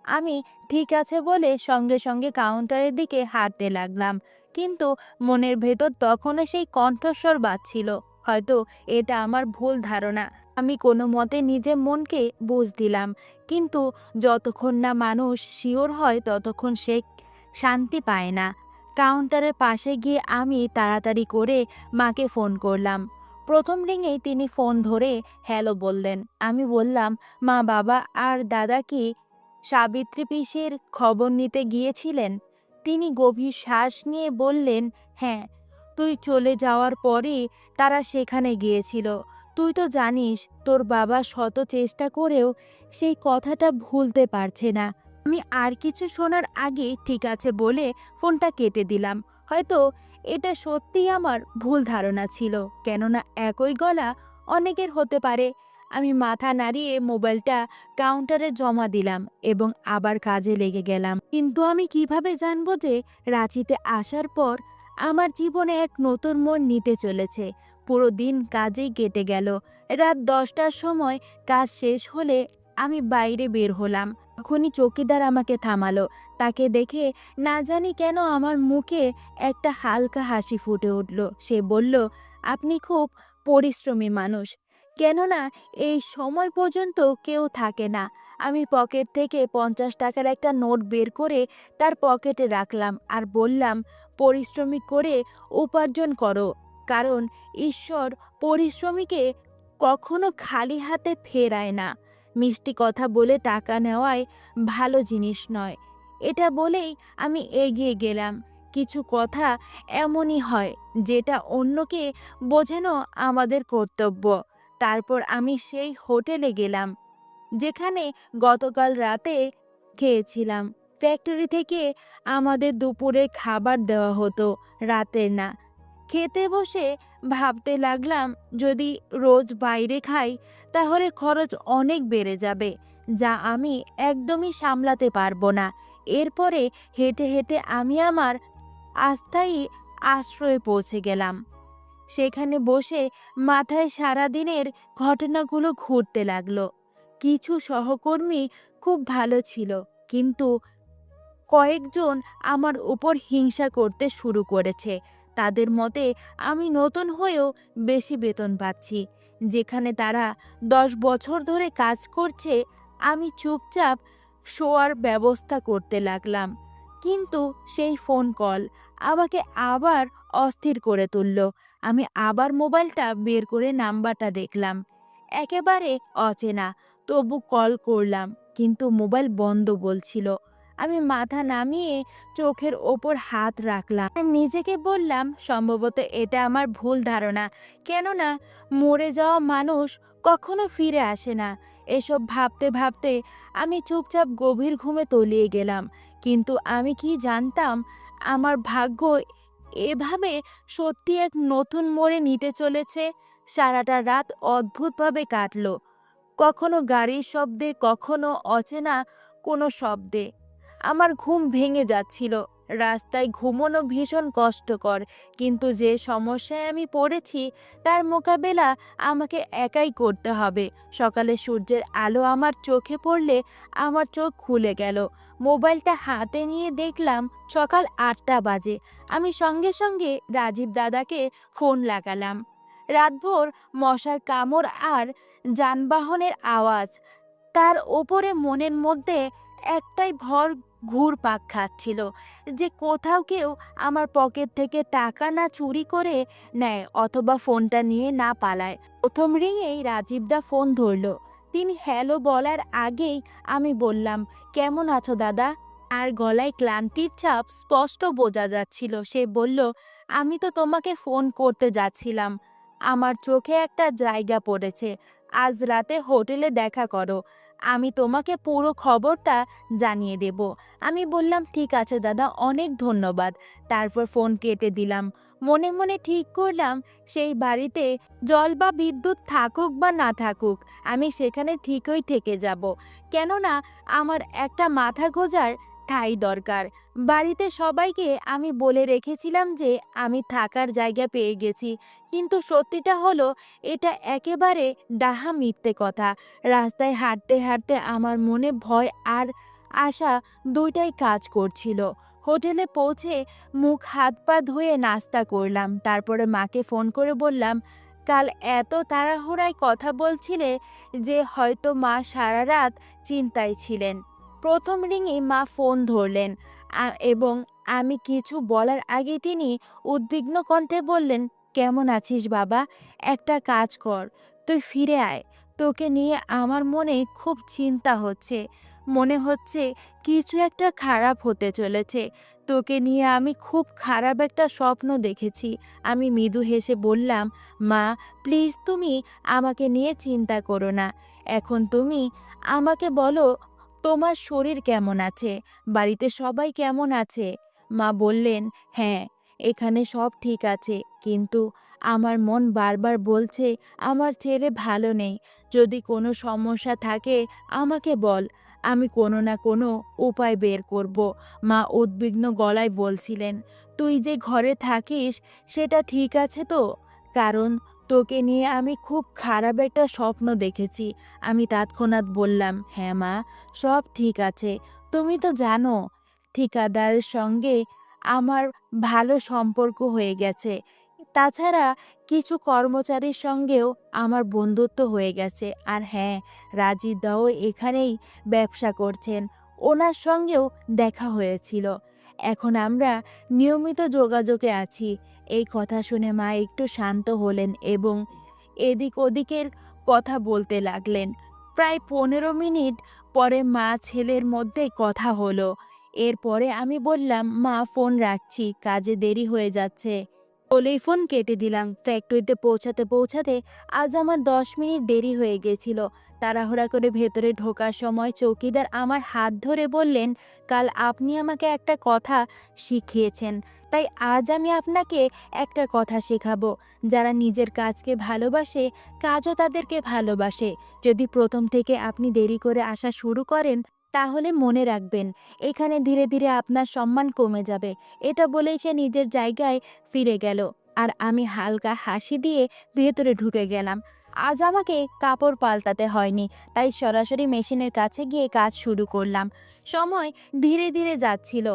আমি ঠিক আছে বলে সঙ্গে সঙ্গে কাউন্টারের দিকে হাঁটতে লাগলাম, কিন্তু মনের ভেতর তখনও সেই কণ্ঠস্বর বাজছিল, হয়তো এটা আমার ভুল ধারণা। আমি কোনো মতে নিজের মনকে বুঝ দিলাম, কিন্তু যতক্ষণ না মানুষ শিওর হয় ততক্ষণ সে শান্তি পায় না। কাউন্টারের পাশে গিয়ে আমি তাড়াতাড়ি করে মাকে ফোন করলাম। প্রথম রিংয়েই তিনি ফোন ধরে হ্যালো বললেন। আমি বললাম, মা, বাবা আর দাদা কি সাবিত্রী পিসির খবর নিতে গিয়েছিলেন? তিনি গভীর শ্বাস নিয়ে বললেন, হ্যাঁ, তুই চলে যাওয়ার পরই তারা সেখানে গিয়েছিল। তুই তো জানিস তোর বাবা শত চেষ্টা করেও সেই কথাটা ভুলতে পারছে না। আমি আর কিছু শোনার আগে ঠিক আছে বলে ফোনটা কেটে দিলাম। হয়তো এটা সত্যিই আমার ভুল ধারণা ছিল, কেননা একই গলা অনেকের হতে পারে। আমি মাথা নাড়িয়ে মোবাইলটা কাউন্টারে জমা দিলাম এবং আবার কাজে লেগে গেলাম। কিন্তু আমি কিভাবে জানবো যে রাঁচিতে আসার পর আমার জীবনে এক নতুন মোড় নিতে চলেছে? পুরো দিন কাজেই কেটে গেল। রাত 10টার সময় কাজ শেষ হলে আমি বাইরে বের হলাম। তখনই চৌকিদার আমাকে থামালো। তাকে দেখে না জানি কেন আমার মুখে একটা হালকা হাসি ফুটে উঠল। সে বলল, আপনি খুব পরিশ্রমী মানুষ, কেননা এই সময় পর্যন্ত কেউ থাকে না। আমি পকেট থেকে 50 টাকার একটা নোট বের করে তার পকেটে রাখলাম আর বললাম, পরিশ্রমী করে উপার্জন করো, কারণ ঈশ্বর পরিশ্রমীকে কখনো খালি হাতে ফেরায় না। মিষ্টি কথা বলে টাকা নেওয়াই ভালো জিনিস নয়। এটা বলেই আমি এগিয়ে গেলাম। কিছু কথা এমনই হয়, যেটা অন্যকে বোঝানো আমাদের কর্তব্য। তারপর আমি সেই হোটেলে গেলাম যেখানে গতকাল রাতে খেয়েছিলাম। ফ্যাক্টরি থেকে আমাদের দুপুরের খাবার দেওয়া হতো, রাতের না। খেতে বসে ভাবতে লাগলাম, যদি রোজ বাইরে খাই তাহলে খরচ অনেক বেড়ে যাবে, যা আমি একদমই সামলাতে পারবো না। এরপরে হেঁটে হেঁটে আমি আমার আস্থায়ী আশ্রয়ে পৌঁছে গেলাম। সেখানে বসে মাথায় সারাদিনের ঘটনাগুলো ঘুরতে লাগলো। কিছু সহকর্মী খুব ভালো ছিল, কিন্তু কয়েকজন আমার উপর হিংসা করতে শুরু করেছে। তাদের মতে আমি নতুন হয়েও বেশি বেতন পাচ্ছি। যেখানে তারা 10 বছর ধরে কাজ করছে, আমি চুপচাপ শোয়ার ব্যবস্থা করতে লাগলাম। কিন্তু সেই ফোন কল আমাকে আবার অস্থির করে তুলল। আমি আবার মোবাইলটা বের করে নাম্বারটা দেখলাম, একেবারে অচেনা। তবু কল করলাম, কিন্তু মোবাইল বন্ধ বলছিল। আমি মাথা নামিয়ে চোখের ওপর হাত রাখলাম আর নিজেকে বললাম সম্ভবত এটা আমার ভুল ধারণা, কেননা মরে যাওয়া মানুষ কখনো ফিরে আসে না। এসব ভাবতে ভাবতে আমি চুপচাপ গভীর ঘুমে তলিয়ে গেলাম। কিন্তু আমি কি জানতাম আমার ভাগ্য এভাবে সত্যি এক নতুন মোড়ে নিতে চলেছে। সারাটা রাত অদ্ভুতভাবে কাটলো, কখনো গাড়ির শব্দে, কখনো অচেনা কোনো শব্দে। আমার ঘুম ভেঙে যাচ্ছিল। রাস্তায় ঘুমোনো ভীষণ কষ্টকর, কিন্তু যে সমস্যায় আমি পড়েছি তার মোকাবেলা আমাকে একাই করতে হবে। সকালে সূর্যের আলো আমার চোখে পড়লে আমার চোখ খুলে গেল। মোবাইলটা হাতে নিয়ে দেখলাম সকাল 8টা বাজে। আমি সঙ্গে সঙ্গে রাজীব দাদাকে ফোন লাগালাম। রাতভর মশার কামড় আর যানবাহনের আওয়াজ, তার ওপরে মনের মধ্যে একটাই ভর ঘুরপাক খাচ্ছিল যে কোথাও কেউ আমার পকেট থেকে টাকা না চুরি করে নেয় অথবা ফোনটা নিয়ে না পালায়। প্রথম রিংয়েই রাজীবদা ফোন ধরলো। তিনি হ্যালো বলার আগেই আমি বললাম, কেমন আছো দাদা? আর গলায় ক্লান্তির ছাপ স্পষ্ট বোঝা যাচ্ছিল। সে বলল, আমি তো তোমাকে ফোন করতে যাচ্ছিলাম, আমার চোখে একটা জায়গা পড়েছে, আজ রাতে হোটেলে দেখা করো, আমি তোমাকে পুরো খবরটা জানিয়ে দেব। আমি বললাম, ঠিক আছে দাদা, অনেক ধন্যবাদ। তারপর ফোন কেটে দিলাম। মনে মনে ঠিক করলাম সেই বাড়িতে জল বা বিদ্যুৎ থাকুক বা না থাকুক, আমি সেখানে ঠিকই থেকে যাব, কেননা আমার একটা মাথা গোঁজার ঠাঁই দরকার। বাড়িতে সবাইকে আমি বলে রেখেছিলাম যে আমি থাকার জায়গা পেয়ে গেছি, কিন্তু সত্যিটা হলো এটা একেবারে ডাহা মিথ্যে কথা। রাস্তায় হাঁটতে হাঁটতে আমার মনে ভয় আর আশা দুইটাই কাজ করছিল। হোটেলে পৌঁছে মুখ হাত পা ধুয়ে নাস্তা করলাম। তারপরে মাকে ফোন করে বললাম, কাল এত তাড়াহুড়ায় কথা বলছিলে যে হয়তো মা সারা রাত চিন্তায় ছিলেন। প্রথম রিংয়ে মা ফোন ধরলেন এবং আমি কিছু বলার আগে তিনি উদ্বিগ্ন কণ্ঠে বললেন, কেমন আছিস বাবা? একটা কাজ কর, তুই ফিরে আয়। তোকে নিয়ে আমার মনে খুব চিন্তা হচ্ছে। মনে হচ্ছে কিছু একটা খারাপ হতে চলেছে। তোকে নিয়ে আমি খুব খারাপ একটা স্বপ্ন দেখেছি। আমি মৃদু হেসে বললাম, মা প্লিজ তুমি আমাকে নিয়ে চিন্তা করো না। এখন তুমি আমাকে বলো, তোমার শরীর কেমন আছে? বাড়িতে সবাই কেমন আছে? মা বললেন, হ্যাঁ, এখানে সব ঠিক আছে, কিন্তু আমার মন বারবার বলছে আমার ছেলে ভালো নেই। যদি কোনো সমস্যা থাকে আমাকে বল, আমি কোনো না কোনো উপায় বের করব। মা উদ্বিগ্ন গলায় বলছিলেন, তুই যে ঘরে থাকিস সেটা ঠিক আছে তো? কারণ তোকে নিয়ে আমি খুব খারাপ একটা স্বপ্ন দেখেছি। আমি তৎক্ষণাৎ বললাম, হ্যাঁ মা, সব ঠিক আছে। তুমি তো জানো ঠিকাদারের সঙ্গে আমার ভালো সম্পর্ক হয়ে গেছে। তাছাড়া কিছু কর্মচারীর সঙ্গেও আমার বন্ধুত্ব হয়ে গেছে। আর হ্যাঁ, রাজীব দাও এখানেই ব্যবসা করছেন, ওনার সঙ্গেও দেখা হয়েছিল। এখন আমরা নিয়মিত যোগাযোগে আছি। এই কথা শুনে মা একটু শান্ত হলেন এবং এদিক ওদিকের কথা বলতে লাগলেন। প্রায় 15 মিনিট পরে মা ছেলের মধ্যে কথা হলো। এরপরে আমি বললাম, মা ফোন রাখছি, কাজে দেরি হয়ে যাচ্ছে। বলেই ফোন কেটে দিলাম। ফ্যাক্টরিতে পৌঁছাতে পৌঁছাতে আজ আমার 10 মিনিট দেরি হয়ে গেছিল। তাড়াহুড়া করে ভেতরে ঢোকার সময় চৌকিদার আমার হাত ধরে বললেন, কাল আপনি আমাকে একটা কথা শিখিয়েছেন, তাই আজ আমি আপনাকে একটা কথা শেখাবো। যারা নিজের কাজকে ভালোবাসে, কাজও তাদেরকে ভালোবাসে। যদি প্রথম থেকে আপনি দেরি করে আসা শুরু করেন, তাহলে মনে রাখবেন এখানে ধীরে ধীরে আপনার সম্মান কমে যাবে। এটা বলেই সে নিজের জায়গায় ফিরে গেল আর আমি হালকা হাসি দিয়ে ভেতরে ঢুকে গেলাম। আজ আমাকে কাপড় পাল্টাতে হয়নি, তাই সরাসরি মেশিনের কাছে গিয়ে কাজ শুরু করলাম। সময় ধীরে ধীরে যাচ্ছিল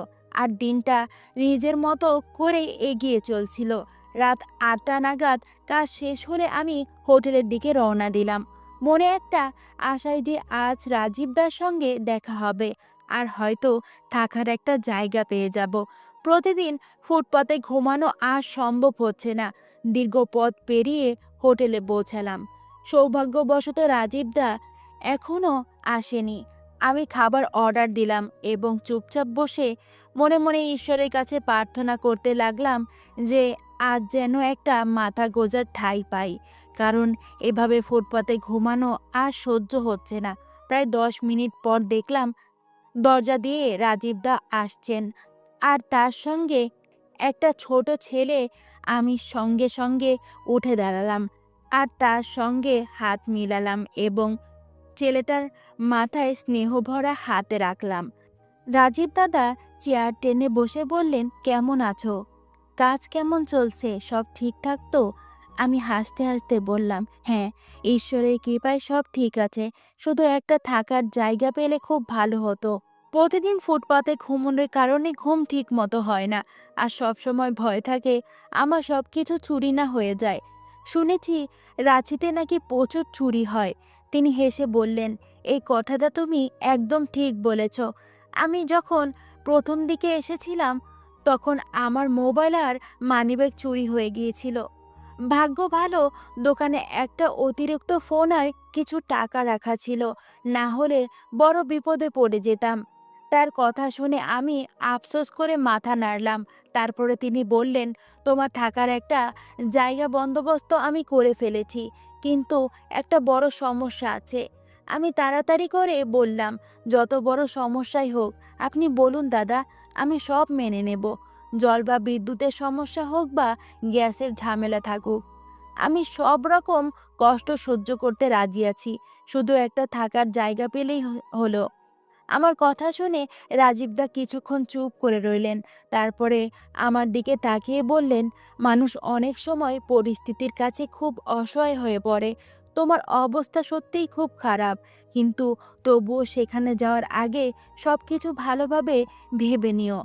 আর দিনটা নিজের মতো করে এগিয়ে চলছিল। রাত 8টা নাগাদ কাজ শেষ হলে আমি হোটেলের দিকে রওনা দিলাম। মনে একটা আশায় যে আজ রাজীবদার সঙ্গে দেখা হবে আর হয়তো থাকার একটা জায়গা পেয়ে যাব। প্রতিদিন ফুটপাতে ঘুমানো আর সম্ভব হচ্ছে না। দীর্ঘ পথ পেরিয়ে হোটেলে পৌঁছালাম। সৌভাগ্যবশত রাজীব দা এখনও আসেনি। আমি খাবার অর্ডার দিলাম এবং চুপচাপ বসে মনে মনে ঈশ্বরের কাছে প্রার্থনা করতে লাগলাম যে আজ যেন একটা মাথা গোঁজার ঠাঁই পাই, কারণ এভাবে ফুটপাতে ঘুমানো আর সহ্য হচ্ছে না। প্রায় 10 মিনিট পর দেখলাম দরজা দিয়ে রাজীব দা আসছেন, আর তার সঙ্গে একটা ছোট ছেলে। আমি সঙ্গে সঙ্গে উঠে দাঁড়ালাম আর তার সঙ্গে হাত মিলালাম এবং ছেলেটার মাথায় স্নেহভরা হাতে রাখলাম। রাজীব দাদা চেয়ার টেনে বসে বললেন, কেমন আছো? কাজ কেমন চলছে? সব ঠিকঠাক তো? আমি হাসতে হাসতে বললাম, হ্যাঁ, ঈশ্বরের কৃপায় সব ঠিক আছে, শুধু একটা থাকার জায়গা পেলে খুব ভালো হতো। প্রতিদিন ফুটপাতে ঘুমানোর কারণে ঘুম ঠিক মতো হয় না, আর সব সময় ভয় থাকে আমার সব কিছু চুরি না হয়ে যায়। শুনেছি রাঁচিতে নাকি প্রচুর চুরি হয়। তিনি হেসে বললেন, এই কথাটা তুমি একদম ঠিক বলেছ। আমি যখন প্রথম দিকে এসেছিলাম তখন আমার মোবাইল আর মানিব্যাগ চুরি হয়ে গিয়েছিল। ভাগ্য ভালো দোকানে একটা অতিরিক্ত ফোন আর কিছু টাকা রাখা ছিল, না হলে বড় বিপদে পড়ে যেতাম। তার কথা শুনে আমি আফসোস করে মাথা নাড়লাম। তারপরে তিনি বললেন, তোমার থাকার একটা জায়গা বন্দোবস্ত আমি করে ফেলেছি, কিন্তু একটা বড় সমস্যা আছে। আমি তাড়াতাড়ি করে বললাম, যত বড় সমস্যাই হোক আপনি বলুন দাদা, আমি সব মেনে নেব। জল বা বিদ্যুতের সমস্যা হোক বা গ্যাসের ঝামেলা থাকুক, আমি সব রকম কষ্ট সহ্য করতে রাজি আছি, শুধু একটা থাকার জায়গা পেলেই হলো। আমার কথা শুনে রাজীবদা কিছুক্ষণ চুপ করে রইলেন। তারপরে আমার দিকে তাকিয়ে বললেন, মানুষ অনেক সময় পরিস্থিতির কাছে খুব অসহায় হয়ে পড়ে। তোমার অবস্থা সত্যিই খুব খারাপ, কিন্তু তবুও সেখানে যাওয়ার আগে সব কিছু ভালোভাবে ভেবে নিও।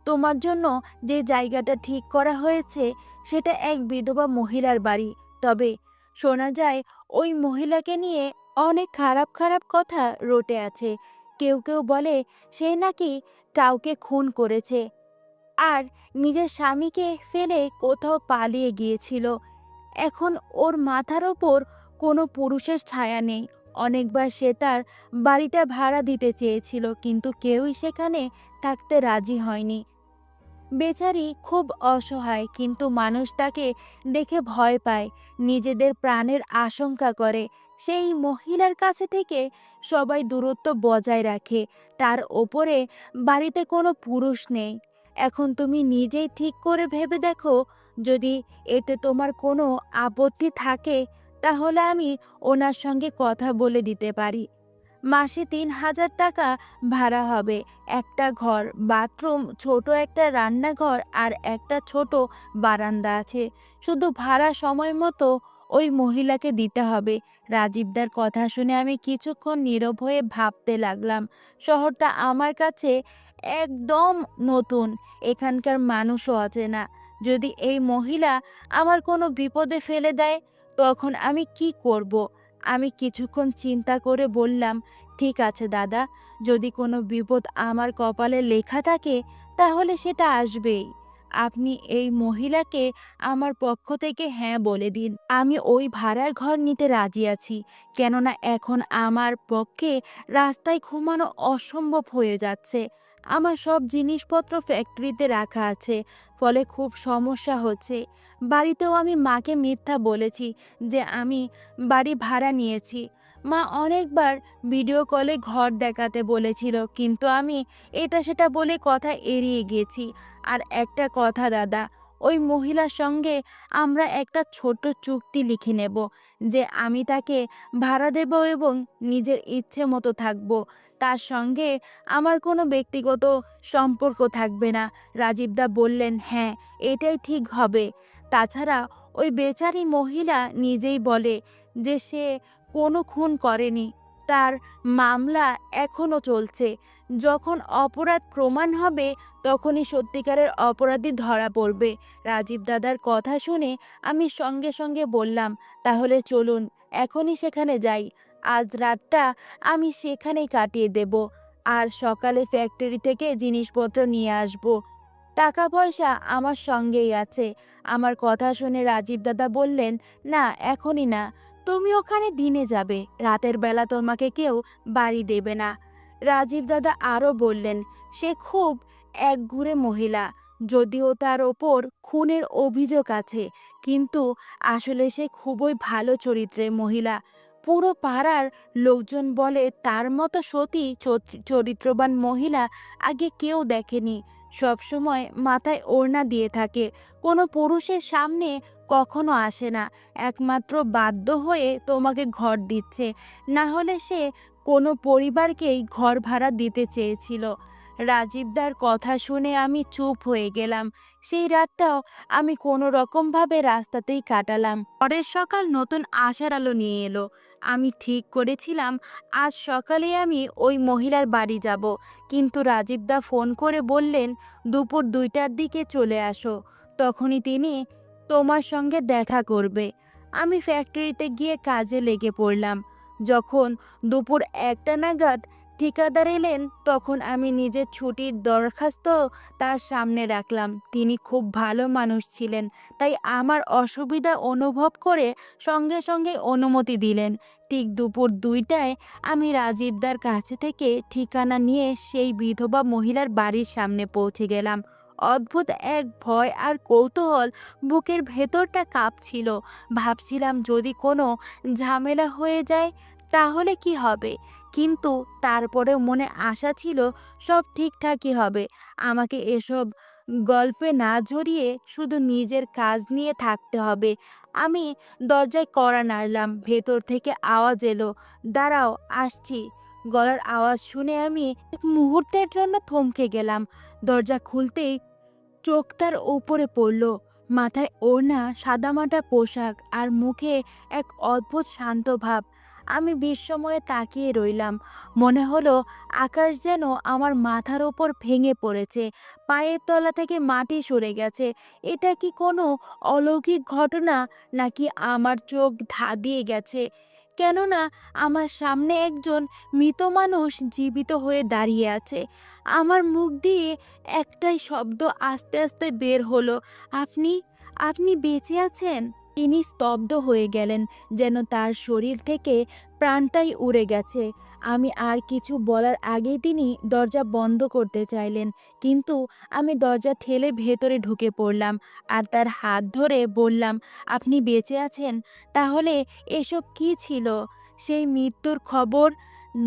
তোমার জন্য যে জায়গাটা ঠিক করা হয়েছে সেটা এক বিধবা মহিলার বাড়ি। তবে শোনা যায় ওই মহিলাকে নিয়ে অনেক খারাপ খারাপ কথা রটে আছে। কেউ কেউ বলে সে নাকি কাউকে খুন করেছে আর নিজের স্বামীকে ফেলে কোথাও পালিয়ে গিয়েছিল। এখন ওর মাথার ওপর কোনো পুরুষের ছায়া নেই। অনেকবার সে তার বাড়িটা ভাড়া দিতে চেয়েছিল, কিন্তু কেউই সেখানে থাকতে রাজি হয়নি। বেচারি খুব অসহায়, কিন্তু মানুষ তাকে দেখে ভয় পায়, নিজেদের প্রাণের আশঙ্কা করে। সেই মহিলার কাছে থেকে সবাই দূরত্ব বজায় রাখে। তার ওপরে বাড়িতে কোনো পুরুষ নেই। এখন তুমি নিজেই ঠিক করে ভেবে দেখো, যদি এতে তোমার কোনো আপত্তি থাকে তাহলে আমি ওনার সঙ্গে কথা বলে দিতে পারি। মাসে 3,000 টাকা ভাড়া হবে। একটা ঘর, বাথরুম, ছোট একটা রান্নাঘর আর একটা ছোট বারান্দা আছে। শুধু ভাড়া সময় মতো ওই মহিলাকে দিতে হবে। রাজীবদার কথা শুনে আমি কিছুক্ষণ নীরব হয়ে ভাবতে লাগলাম। শহরটা আমার কাছে একদম নতুন, এখানকার মানুষও অচেনা। যদি এই মহিলা আমার কোনো বিপদে ফেলে দেয় তখন আমি কি করব? আমি কিছুক্ষণ চিন্তা করে বললাম, ঠিক আছে দাদা, যদি কোনো বিপদ আমার কপালে লেখা থাকে তাহলে সেটা আসবেই। আপনি এই মহিলাকে আমার পক্ষ থেকে হ্যাঁ বলে দিন। আমি ওই ভাড়ার ঘর নিতে রাজি আছি, কেননা এখন আমার পক্ষে রাস্তায় ঘুমানো অসম্ভব হয়ে যাচ্ছে। আমার সব জিনিসপত্র ফ্যাক্টরিতে রাখা আছে, ফলে খুব সমস্যা হচ্ছে। বাড়িতেও আমি মাকে মিথ্যা বলেছি যে আমি বাড়ি ভাড়া নিয়েছি। মা অনেকবার ভিডিও কলে ঘর দেখাতে বলেছিল, কিন্তু আমি এটা সেটা বলে কথা এড়িয়ে গেছি। আর একটা কথা দাদা, ওই মহিলার সঙ্গে আমরা একটা ছোট চুক্তি লিখে নেব যে আমি তাকে ভাড়া দেব এবং নিজের ইচ্ছে মতো থাকব। তার সঙ্গে আমার কোনো ব্যক্তিগত সম্পর্ক থাকবে না। রাজীবদা বললেন, হ্যাঁ, এটাই ঠিক হবে। তাছাড়া ওই বেচারি মহিলা নিজেই বলে যে সে কোনো খুন করেনি, তার মামলা এখনও চলছে। যখন অপরাধ প্রমাণ হবে তখনই সত্যিকারের অপরাধী ধরা পড়বে। রাজীব দাদার কথা শুনে আমি সঙ্গে সঙ্গে বললাম, তাহলে চলুন এখনই সেখানে যাই। আজ রাতটা আমি সেখানেই কাটিয়ে দেব, আর সকালে ফ্যাক্টরি থেকে জিনিসপত্র নিয়ে আসব। টাকা পয়সা আমার সঙ্গেই আছে। আমার কথা শুনে রাজীব দাদা বললেন, না এখনই না, তুমি ওখানে দিনে যাবে, রাতের বেলা তোমাকে কেউ বাড়ি দেবে না। রাজীব দাদা আরও বললেন, সে খুব একগুঁড়ে মহিলা, যদিও তার ওপর খুনের অভিযোগ আছে, কিন্তু আসলে সে খুবই ভালো চরিত্রের মহিলা। পুরো পাড়ার লোকজন বলে তার মতো সতী চরিত্রবান মহিলা আগে কেউ দেখেনি। সবসময় মাথায় ওড়না দিয়ে থাকে, কোনো পুরুষের সামনে কখনো আসে না, একমাত্র বাধ্য হয়ে তোমাকে ঘর দিচ্ছে, না হলে সে কোনো পরিবারকেই ঘর ভাড়া দিতে চেয়েছিল। রাজীবদার কথা শুনে আমি চুপ হয়ে গেলাম। সেই রাতটাও আমি কোনো রকমভাবে রাস্তাতেই কাটালাম। পরের সকাল নতুন আশার আলো নিয়ে এলো। আমি ঠিক করেছিলাম আজ সকালে আমি ওই মহিলার বাড়ি যাব, কিন্তু রাজীবদা ফোন করে বললেন দুপুর 2টার দিকে চলে আসো, তখনই তিনি তোমার সঙ্গে দেখা করবে। আমি ফ্যাক্টরিতে গিয়ে কাজে লেগে পড়লাম। যখন দুপুর 1টা নাগাদ ঠিকাদার এলেন, তখন আমি নিজের ছুটির দরখাস্ত তার সামনে রাখলাম। তিনি খুব ভালো মানুষ ছিলেন, তাই আমার অসুবিধা অনুভব করে সঙ্গে সঙ্গে অনুমতি দিলেন। ঠিক দুপুর 2টায় আমি রাজীবদার কাছে থেকে ঠিকানা নিয়ে সেই বিধবা মহিলার বাড়ির সামনে পৌঁছে গেলাম। অদ্ভুত এক ভয় আর কৌতূহল বুকের ভেতরটা কাঁপছিল। ভাবছিলাম যদি কোনো ঝামেলা হয়ে যায় তাহলে কি হবে, কিন্তু তারপরেও মনে আশা ছিল সব ঠিকঠাকই হবে। আমাকে এসব গল্পে না জড়িয়ে শুধু নিজের কাজ নিয়ে থাকতে হবে। আমি দরজায় কড়া নাড়লাম, ভেতর থেকে আওয়াজ এলো, দাঁড়াও আসছি। গলার আওয়াজ শুনে আমি এক মুহূর্তের জন্য থমকে গেলাম। দরজা খুলতেই চোখ তার উপরে পড়ল। মাথায় ওড়না, সাদামাটা পোশাক আর মুখে এক অদ্ভুত শান্ত ভাব। আমি বিস্ময়ে তাকিয়ে রইলাম। মনে হলো আকাশ যেন আমার মাথার ওপর ভেঙে পড়েছে, পায়ের তলা থেকে মাটি সরে গেছে। এটা কি কোনো অলৌকিক ঘটনা, নাকি আমার চোখ ধাঁধিয়ে গেছে? কেননা আমার সামনে একজন মৃত মানুষ জীবিত হয়ে দাঁড়িয়ে আছে। আমার মুখ দিয়ে একটাই শব্দ আস্তে আস্তে বের হলো, আপনি আপনি বেঁচে আছেন। তিনি স্তব্ধ হয়ে গেলেন, যেন তার শরীর থেকে প্রাণটাই উড়ে গেছে। আমি আর কিছু বলার আগেই তিনি দরজা বন্ধ করতে চাইলেন, কিন্তু আমি দরজা ঠেলে ভেতরে ঢুকে পড়লাম আর তার হাত ধরে বললাম, আপনি বেঁচে আছেন? তাহলে এসব কি ছিল? সেই মৃত্যুর খবর,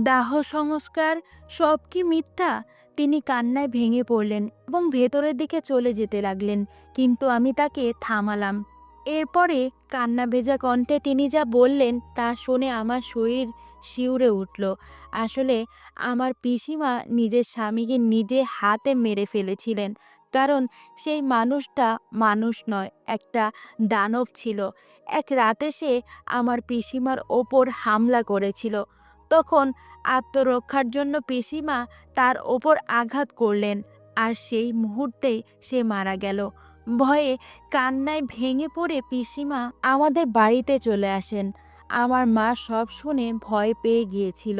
দাহ সংস্কার, সব কি মিথ্যা? তিনি কান্নায় ভেঙে পড়লেন এবং ভেতরের দিকে চলে যেতে লাগলেন, কিন্তু আমি তাকে থামালাম। এরপরে কান্না ভেজা কণ্ঠে তিনি যা বললেন তা শুনে আমার শরীর শিউরে উঠল। আসলে আমার পিসিমা নিজের স্বামীকে নিজে হাতে মেরে ফেলেছিলেন, কারণ সেই মানুষটা মানুষ নয়, একটা দানব ছিল। এক রাতে সে আমার পিসিমার ওপর হামলা করেছিল। তখন আত্মরক্ষার জন্য পিসিমা তার ওপর আঘাত করলেন, আর সেই মুহূর্তেই সে মারা গেল। ভয়ে কান্নায় ভেঙে পড়ে পিসিমা আমাদের বাড়িতে চলে আসেন। আমার মা সব শুনে ভয় পেয়ে গিয়েছিল,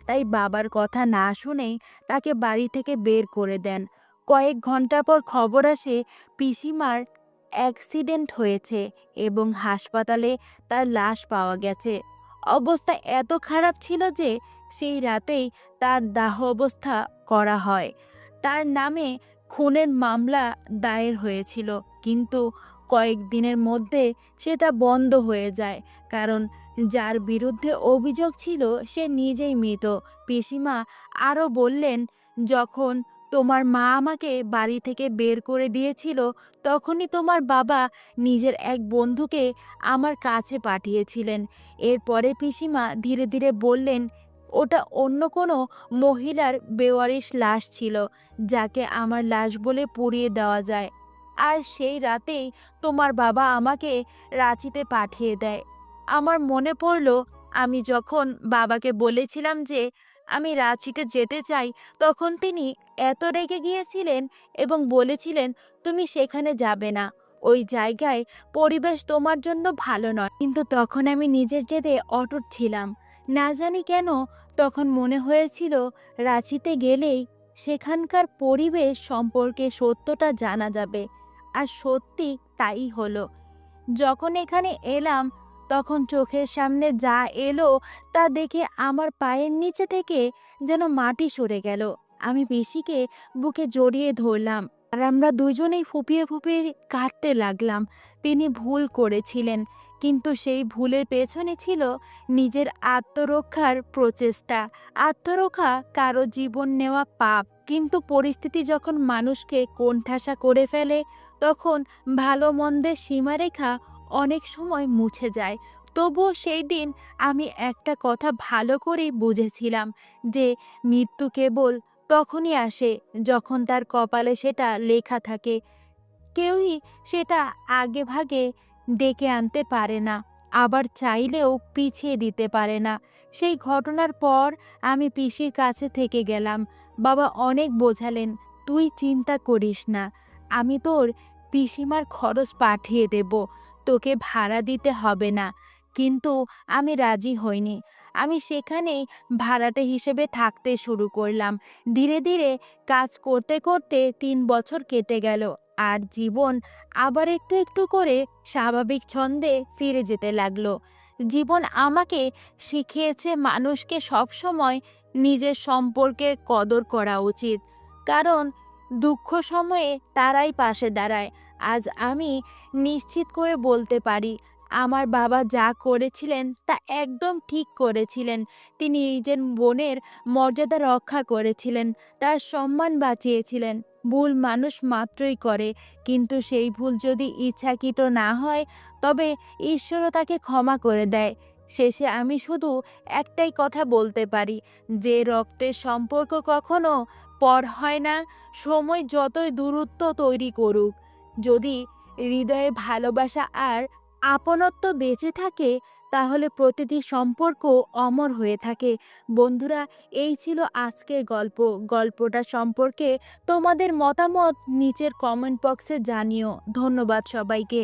তাই বাবার কথা না শুনেই তাকে বাড়ি থেকে বের করে দেন। কয়েক ঘন্টা পর খবর আসে পিসিমার অ্যাক্সিডেন্ট হয়েছে এবং হাসপাতালে তার লাশ পাওয়া গেছে। অবস্থা এত খারাপ ছিল যে সেই রাতেই তার দাহ অবস্থা করা হয়। তার নামে খুনের মামলা দায়ের হয়েছিল, কিন্তু কয়েকদিনের মধ্যে সেটা বন্ধ হয়ে যায়, কারণ যার বিরুদ্ধে অভিযোগ ছিল সে নিজেই মৃত। পিসিমা আরও বললেন, যখন তোমার মা আমাকে বাড়ি থেকে বের করে দিয়েছিল, তখনই তোমার বাবা নিজের এক বন্ধুকে আমার কাছে পাঠিয়েছিলেন। এরপরে পিসিমা ধীরে ধীরে বললেন, ওটা অন্য কোনো মহিলার বেওয়ারিশ লাশ ছিল, যাকে আমার লাশ বলে পুড়িয়ে দেওয়া যায়। আর সেই রাতেই তোমার বাবা আমাকে রাঁচিতে পাঠিয়ে দেয়। আমার মনে পড়ল আমি যখন বাবাকে বলেছিলাম যে আমি রাঁচিতে যেতে চাই, তখন তিনি এত রেগে গিয়েছিলেন এবং বলেছিলেন, তুমি সেখানে যাবে না, ওই জায়গায় পরিবেশ তোমার জন্য ভালো নয়। কিন্তু তখন আমি নিজের জেদে অটুট ছিলাম। না জানি কেন তখন মনে হয়েছিল রাঁচিতে গেলেই সেখানকার পরিবেশ সম্পর্কে সত্যটা জানা যাবে। আর সত্যি তাই হলো। যখন এখানে এলাম তখন চোখের সামনে যা এলো তা দেখে আমার পায়ের নিচে থেকে যেন মাটি সরে গেল। আমি পিসিকে বুকে জড়িয়ে ধরলাম আর আমরা দুজনেই ফুপিয়ে ফুপিয়ে কাঁদতে লাগলাম। তিনি ভুল করেছিলেন, কিন্তু সেই ভুলের পেছনে ছিল নিজের আত্মরক্ষার প্রচেষ্টা। আত্মরক্ষা কারো জীবন নেওয়া পাপ, কিন্তু পরিস্থিতি যখন মানুষকে কোণঠাসা করে ফেলে তখন ভালো মন্দের সীমারেখা অনেক সময় মুছে যায়। তবুও সেই দিন আমি একটা কথা ভালো করেই বুঝেছিলাম যে মৃত্যু কেবল তখনই আসে যখন তার কপালে সেটা লেখা থাকে। কেউই সেটা আগে ভাগে ডেকে আনতে পারে না, আবার চাইলেও পিছিয়ে দিতে পারে না। সেই ঘটনার পর আমি পিসির কাছে থেকে গেলাম। বাবা অনেক বোঝালেন, তুই চিন্তা করিস না, আমি তোর পিসিমার খরচ পাঠিয়ে দেব, তোকে ভাড়া দিতে হবে না। কিন্তু আমি রাজি হইনি। আমি সেখানেই ভাড়াটে হিসেবে থাকতে শুরু করলাম। ধীরে ধীরে কাজ করতে করতে 3 বছর কেটে গেল, আর জীবন আবার একটু একটু করে স্বাভাবিক ছন্দে ফিরে যেতে লাগলো। জীবন আমাকে শিখিয়েছে মানুষকে সবসময় নিজের সম্পর্কের কদর করা উচিত, কারণ দুঃখ সময়ে তারাই পাশে দাঁড়ায়। আজ আমি নিশ্চিত করে বলতে পারি, আমার বাবা যা করেছিলেন তা একদম ঠিক করেছিলেন। তিনি নিজের বোনের মর্যাদা রক্ষা করেছিলেন, তার সম্মান বাঁচিয়েছিলেন। ভুল মানুষ মাত্রই করে, কিন্তু সেই ভুল যদি ইচ্ছাকৃত না হয় তবে ঈশ্বরও তাকে ক্ষমা করে দেয়। শেষে আমি শুধু একটাই কথা বলতে পারি, যে রক্তের সম্পর্ক কখনো পর হয় না, সময় যতই দূরত্ব তৈরি করুক। যদি হৃদয়ে ভালোবাসা আর আপনত্ব বেঁচে থাকে তাহলে প্রতিটি সম্পর্ক অমর হয়ে থাকে। বন্ধুরা, এই ছিল আজকের গল্প। গল্পটা সম্পর্কে তোমাদের মতামত নিচের কমেন্ট বক্সে জানিও। ধন্যবাদ সবাইকে।